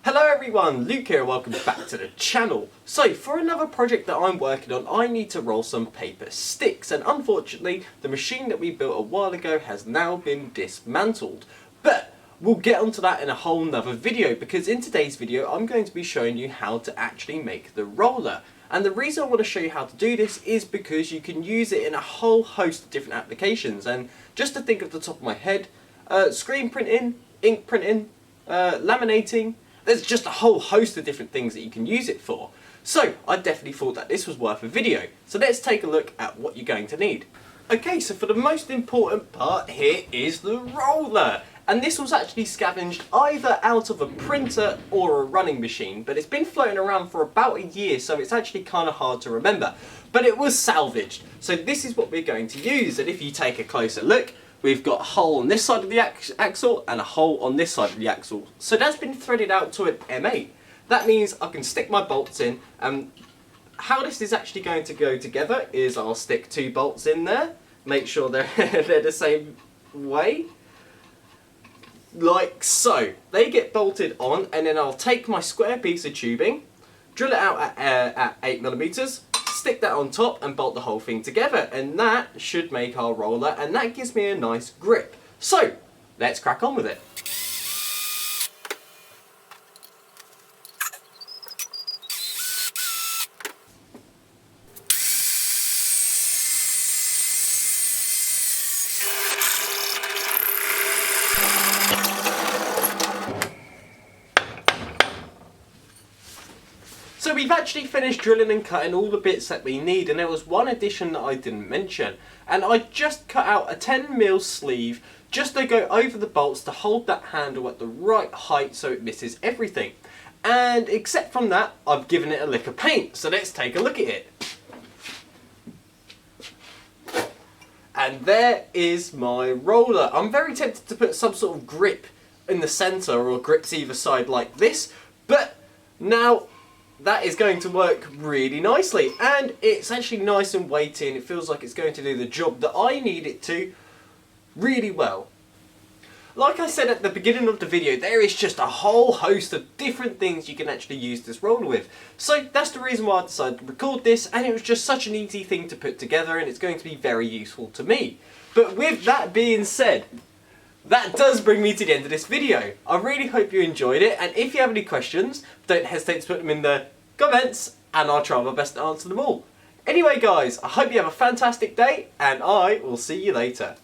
Hello everyone, Luke here, welcome back to the channel. So, for another project that I'm working on, I need to roll some paper sticks, and unfortunately, the machine that we built a while ago has now been dismantled. But we'll get onto that in a whole nother video, because in today's video, I'm going to be showing you how to actually make the roller. And the reason I want to show you how to do this is because you can use it in a whole host of different applications. And just to think off the top of my head, screen printing, ink printing, laminating. There's just a whole host of different things that you can use it for. So I definitely thought that this was worth a video. So let's take a look at what you're going to need. Okay, so for the most important part here is the roller. And this was actually scavenged either out of a printer or a running machine, but it's been floating around for about a year, so it's actually kind of hard to remember. But it was salvaged. So this is what we're going to use, and if you take a closer look, we've got a hole on this side of the axle and a hole on this side of the axle. So that's been threaded out to an M8. That means I can stick my bolts in, and how this is actually going to go together is I'll stick 2 bolts in there, make sure they're, they're the same way, like so. They get bolted on, and then I'll take my square piece of tubing, drill it out at 8mm, stick that on top and bolt the whole thing together, and that should make our roller, and that gives me a nice grip. So let's crack on with it. So we've actually finished drilling and cutting all the bits that we need, and there was one addition that I didn't mention, and I just cut out a 10mm sleeve just to go over the bolts to hold that handle at the right height so it misses everything. And except from that, I've given it a lick of paint, so let's take a look at it. And there is my roller. I'm very tempted to put some sort of grip in the centre or grips either side like this, but now that is going to work really nicely, and it's actually nice and weighty, and it feels like it's going to do the job that I need it to really well. Like I said at the beginning of the video, there is just a whole host of different things you can actually use this roller with. So that's the reason why I decided to record this, and it was just such an easy thing to put together, and it's going to be very useful to me. But with that being said, that does bring me to the end of this video. I really hope you enjoyed it, and if you have any questions, don't hesitate to put them in the comments, and I'll try my best to answer them all. Anyway guys, I hope you have a fantastic day, and I will see you later.